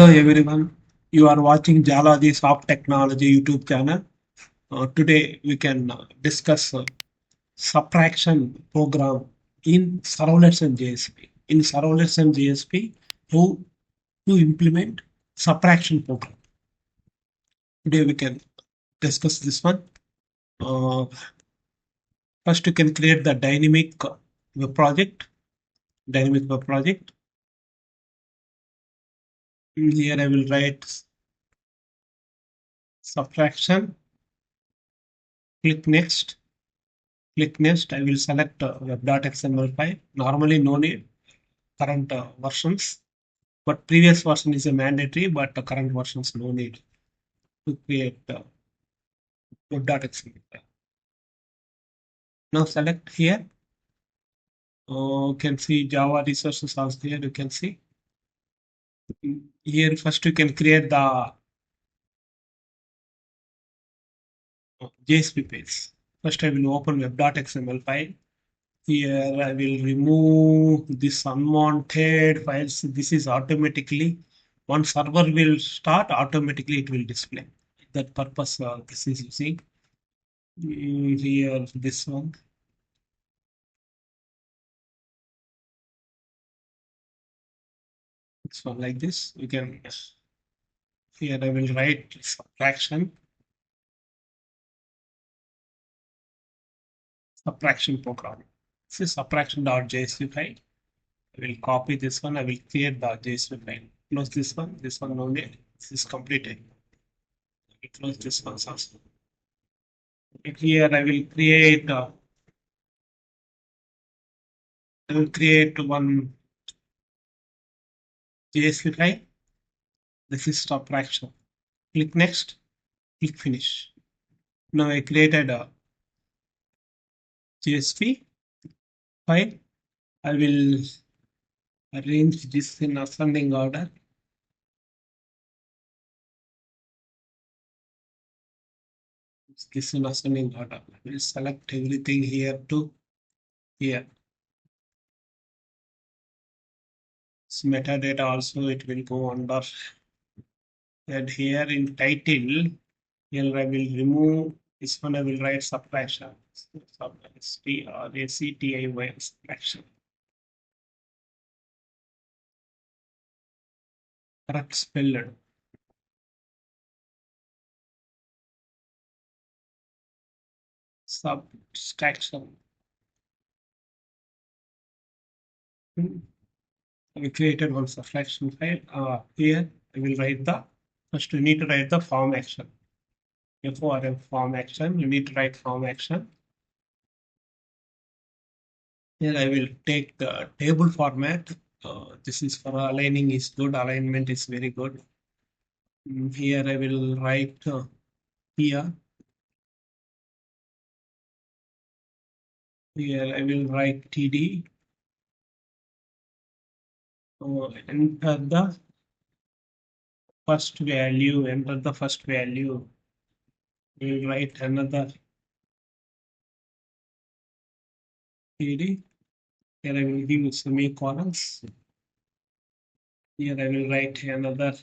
Hello everyone, you are watching Jaladhi Soft Technology YouTube channel. Today we can discuss subtraction program in Servlets and JSP. In Servlets and JSP, how to implement subtraction program. Today we can discuss this one. Uh, First, you can create the dynamic web project. Dynamic web project. Here I will write subtraction. Click next. Click next. I will select web.xml file. Normally, no need current versions, but previous version is a mandatory, but the current versions no need to create web.xml file. Now select here. You can see Java resources also here. You can see here. First, you can create the JSP page. First, I will open web.xml file. Here I will remove this unwanted files. This is automatically, one server will start, automatically it will display. That purpose this is using. Here this one. This one like this. You can, here I will write subtraction program. This is subtraction.jsp file. I will copy this one. I will create the JSP file. Close this one. This one only. This is completed. I will close this one also. Here I will create. I will create one JSP file. This is subtraction. Click next. Click finish. Now I created a JSP file. I will arrange this in ascending order. This in ascending order. I will select everything here to here. This metadata also it will go under. And here in title, here I will remove this one. I will write subtraction. STRACTIY subtraction. Correct spelled. Subtraction. We created one subtraction file. Here I will write the first. You need to write the form action. Before a form action, you need to write form action. Here I will take the table format. This is for aligning is good. Alignment is very good. Here I will write here. Here I will write TD. Enter the first value. Enter the first value. We will write another TD. Here I will give semicolons. Here I will write another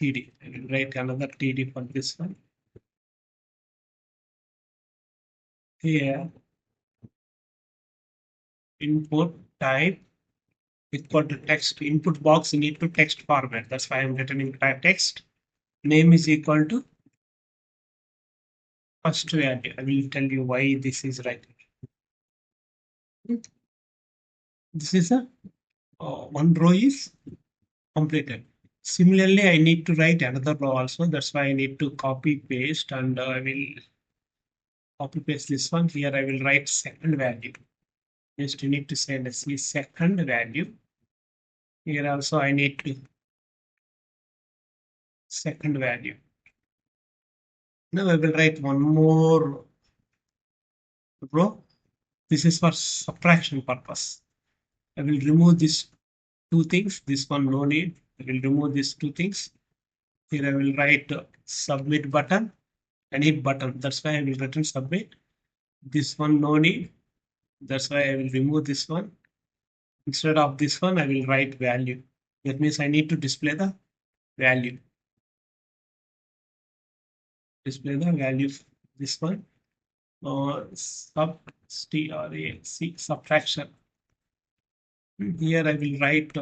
TD. I will write another TD for this one. Here, input type equal to text. Input box you need to text format. That's why I'm returning text. Name is equal to first value. I will tell you why this is right. This is a one row is completed. Similarly, I need to write another row also. That's why I need to copy paste, and I will copy paste this one. Here I will write second value. Just you need to send a second value. Here also I need to second value. Now I will write one more row. This is for subtraction purpose. I will remove these two things. This one no need. I will remove these two things. Here I will write submit button and hit button. That's why I will return submit. This one no need. That's why I will remove this one. Instead of this one, I will write value. That means I need to display the value. Display the value. This one. Subtraction. Here I will write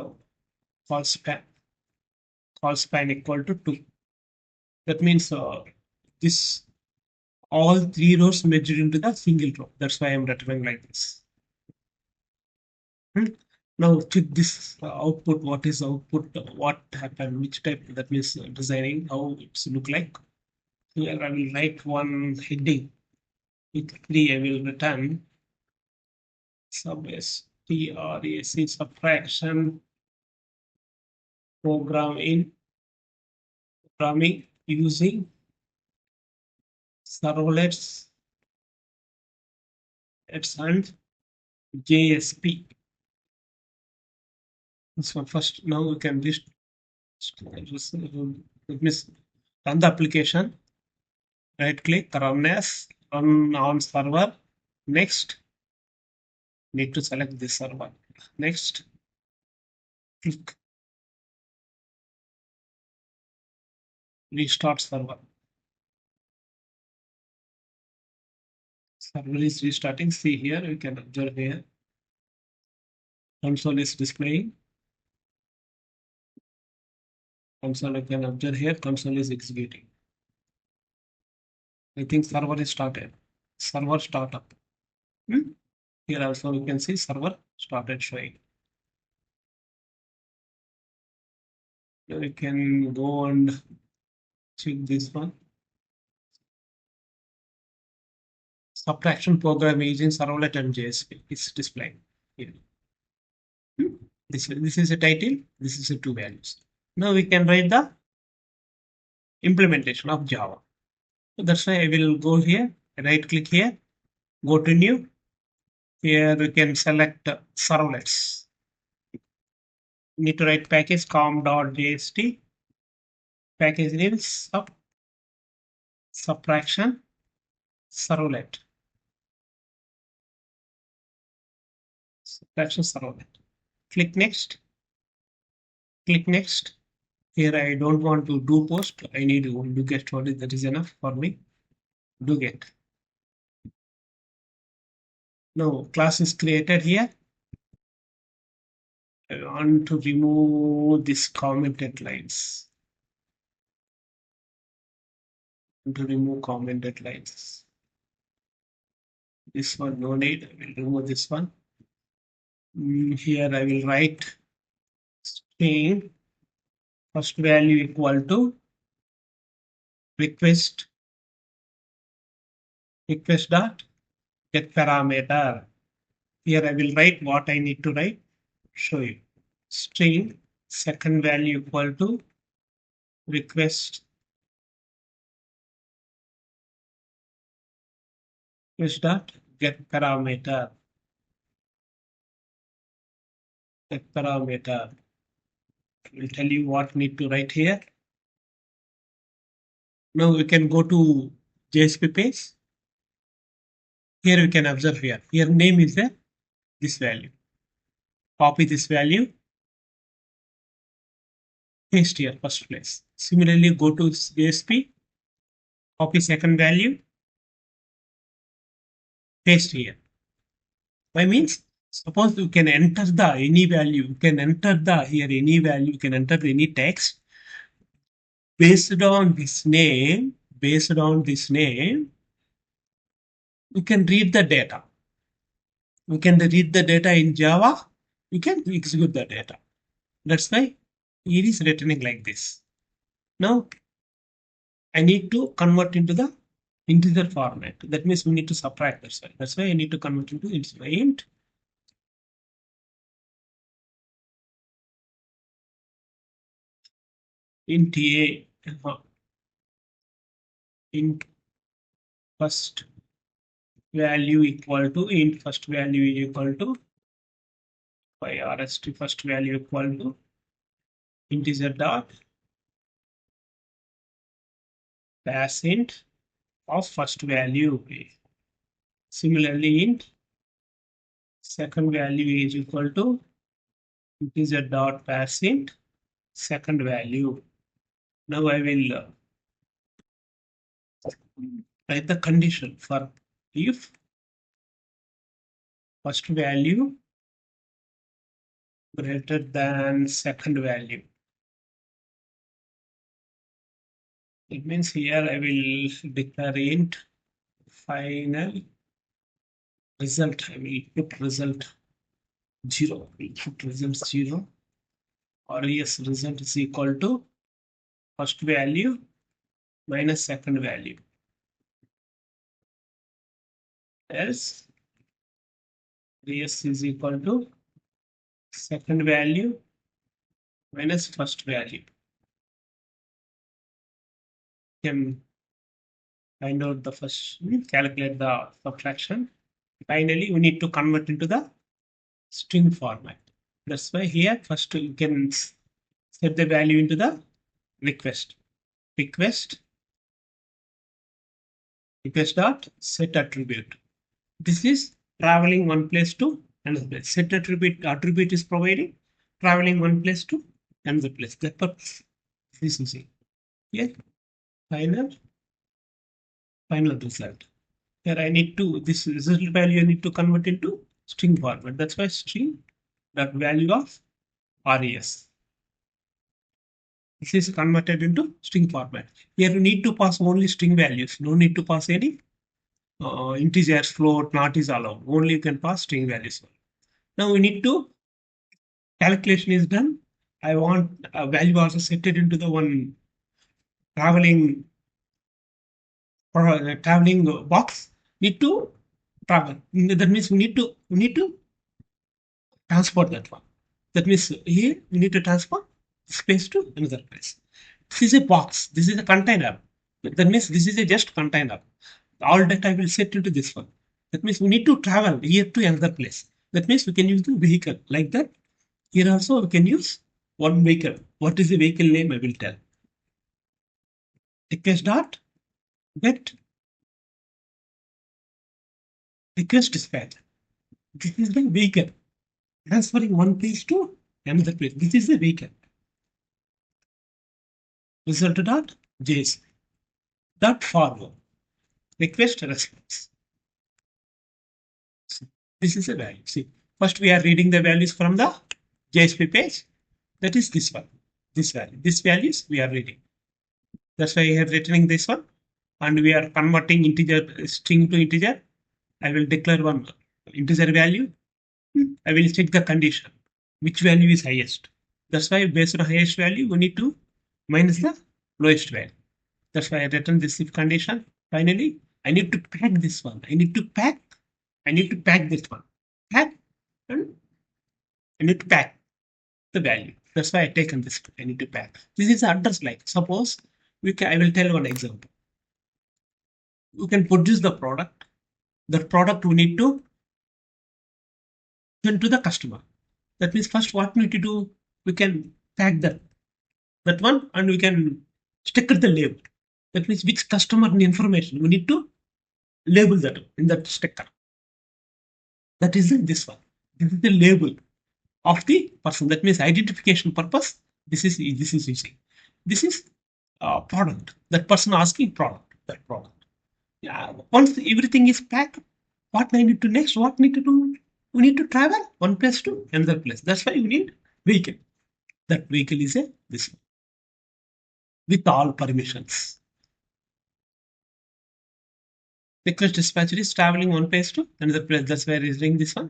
call span equal to 2. That means this all three rows merged into the single row. That's why I'm writing like this. Now check this output. What is output? What happened? Which type? That means designing how it's look like. Here I will write one heading. With 3 I will return substrac subtraction programming using servlets and JSP. This one first. Now we can just let me run the application. Right click, run as, run on server. Next, need to select this server. Next, click restart server. Server is restarting. See here, we can observe here. Console is displaying. Console I can observe here. Console is executing. I think server is started. Server startup. Here also you can see server started showing. Now we can go and check this one. Subtraction program using servlet and JSP is displaying here. This is a title. This is a two values. Now we can write the implementation of Java. So that's why I will go here, right click here, go to new. Here we can select servlets. Need to write package com.jst. Package name is subtraction servlet. Subtraction servlet. Click next. Click next. Here I don't want to do post. I need to do get only. That is enough for me. Do get. Now class is created here. I want to remove this commented lines. To remove commented lines. This one no need. I will remove this one. Here I will write string first value equal to request dot get parameter. Here I will write what I need to write. Show you. String second value equal to request dot get parameter. Get parameter. I will tell you what need to write here. Now we can go to JSP page. Here we can observe here. Here name is this value. Copy this value. Paste here first place. Similarly, go to JSP. Copy second value. Paste here. Why means suppose you can enter the any value. You can enter the here any value. You can enter any text based on this name. Based on this name, you can read the data. You can read the data in Java. You can execute the data. That's why it is written like this. Now I need to convert into the integer format. That means we need to subtract. That's why I need to convert into int a int first value equal to int first value equal to by rst first value equal to integer dot pass int of first value. Similarly, int second value is equal to integer dot pass int second value. Now I will write the condition for if first value greater than second value. It means here I will declare int final result. I will put result 0. I will put result 0, or yes, result is equal to first value minus second value. Else res is equal to second value minus first value. Can find out the first, calculate the subtraction. Finally, we need to convert into the string format. That's why here first you can set the value into the request. Request dot set attribute. This is traveling one place to another place. Set attribute is providing traveling one place to another place. That purpose this is it. Here final result. Here I need to this result value I need to convert into string format. That's why string dot value of res. This is converted into string format. Here you need to pass only string values. No need to pass any integers, float, not is allowed. Only you can pass string values. Now we need to calculation is done. I want a value also set it into the one traveling traveling box. Need to travel. That means we need to transport that one. That means here we need to transfer space to another place. This is a box. This is a container. That means this is a just container. All data will set into this one. That means we need to travel here to another place. That means we can use the vehicle like that. Here also we can use one vehicle. What is the vehicle name? I will tell. Request dot get request dispatch. This is the vehicle. Transferring one place to another place. This is the vehicle. Result dot JSP. Dot forward. Request response. So this is a value. See, first we are reading the values from the JSP page. That is this one. This value. These values we are reading. That's why I have written this one. And we are converting integer string to integer. I will declare one integer value. I will check the condition. Which value is highest? That's why based on highest value, we need to minus the lowest value. That's why I written this if condition. Finally, I need to pack this one. I need to pack this one. Pack and I need to pack the value. That's why I taken this. I need to pack. This is address like. Suppose I will tell one example. You can produce the product. That product we need to send to the customer. That means first what we need to do, we can pack that one and we can sticker the label. That means which customer information we need to label that in that sticker. That is this one. This is the label of the person. That means identification purpose. This is using. This is product. That person asking product. That product. Yeah. Once everything is packed, what I need to next? What need to do? We need to travel one place to another place. That's why we need vehicle. That vehicle is this one with all permissions. Request dispatcher is traveling one place to another place. That's why he's doing this one.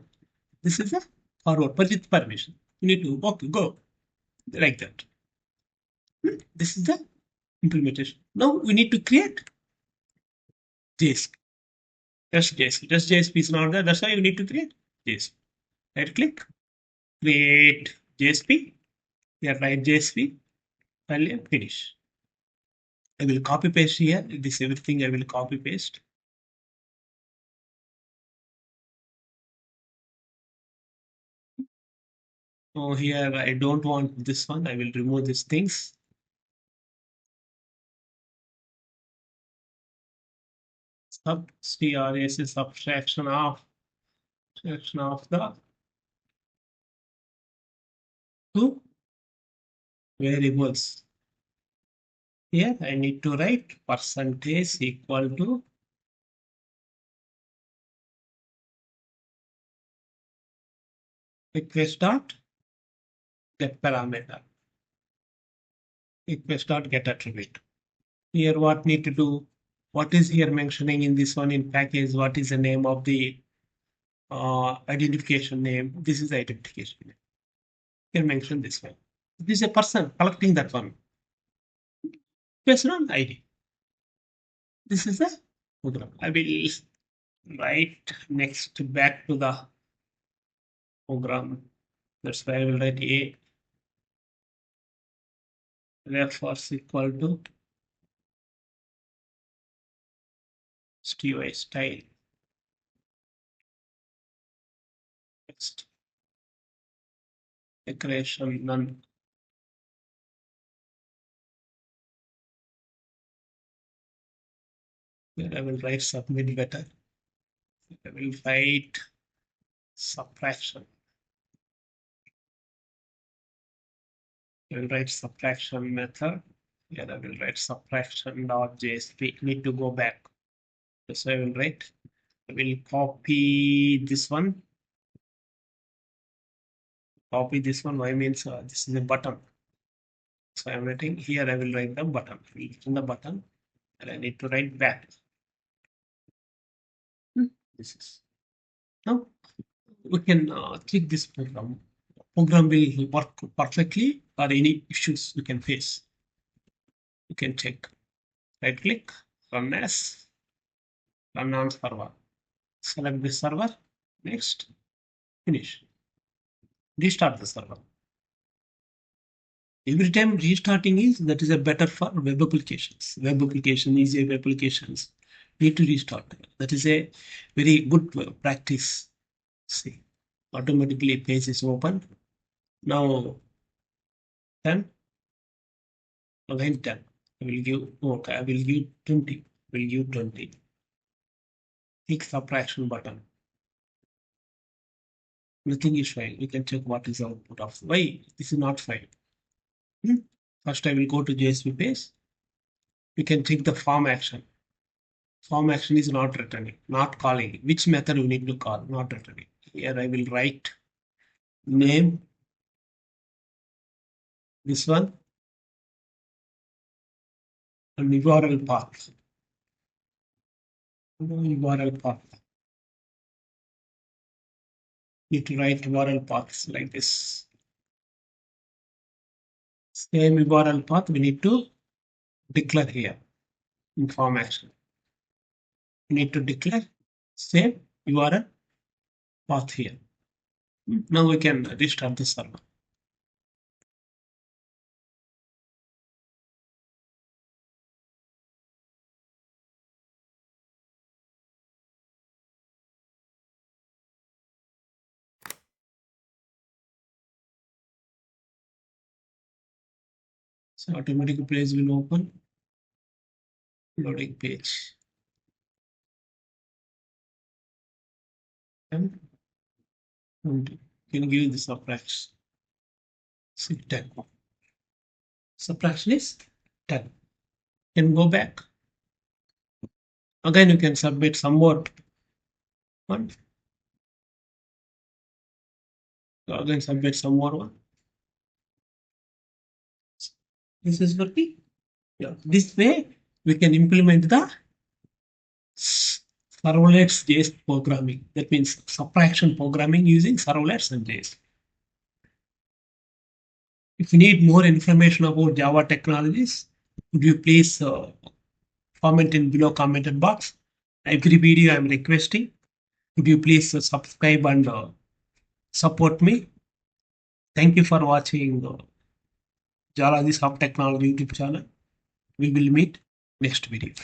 This is a forward with permission. You need to go like that. This is the implementation. Now we need to create JSP. Just JSP. Just JSP is not there. That's why you need to create JSP. Right click, create JSP. Here write JSP. Finally finish. I will copy paste here. This everything I will copy paste. Oh, here I don't want this one. I will remove these things. CRS is subtraction of the two variables. Here I need to write percentage equal to request dot get parameter, request dot get attribute. Here what need to do? What is here mentioning in this one in package? What is the name of the identification name? This is the identification name. Here mention this one. This is a person collecting that one based on ID. This is the program. I will write next back to the program. That's why I will write a ref was equal to style style. Next declaration none. Then I will write submit better. I will write subtraction. I will write subtraction method. Here I will write subtraction.jsp. Need to go back. So I will write. I will copy this one. Copy this one. Why means this is a button. So I'm writing here. I will write the button. In the button, and I need to write back. This is now we can click this program. Program will work perfectly, or any issues you can face. You can check. Right click, run as, run on server. Select the server. Next, finish. Restart the server. Every time restarting is that is a better for web applications. Web application, easy web applications need to restart. That is a very good practice. See, automatically page is open. Now 10, again 10. I will give okay, I will give 20. I will give 20. Click subtraction button. Nothing is fine. We can check what is the output of why this is not fine. First, I will go to JSP page. We can check the form action. Form action is not returning, not calling. Which method we need to call, not returning. Here I will write name, this one, and URL path. URL path. Need to write URL paths like this. Same URL path we need to declare here in form action. We need to declare same URL path here. Now we can restart the server. So automatic page will open. Loading page. And can give the subtraction. See 10. Subtraction is 10. Can go back. Again, you can submit some more one. Again, submit some more one. This is working. Yeah. This way, we can implement the servlets JS programming. That means subtraction programming using servlets and JS. If you need more information about Java technologies, could you please comment in below commented box. Every video I'm requesting. Could you please subscribe and support me? Thank you for watching Jaladhi Soft Technology YouTube channel. We will meet next video.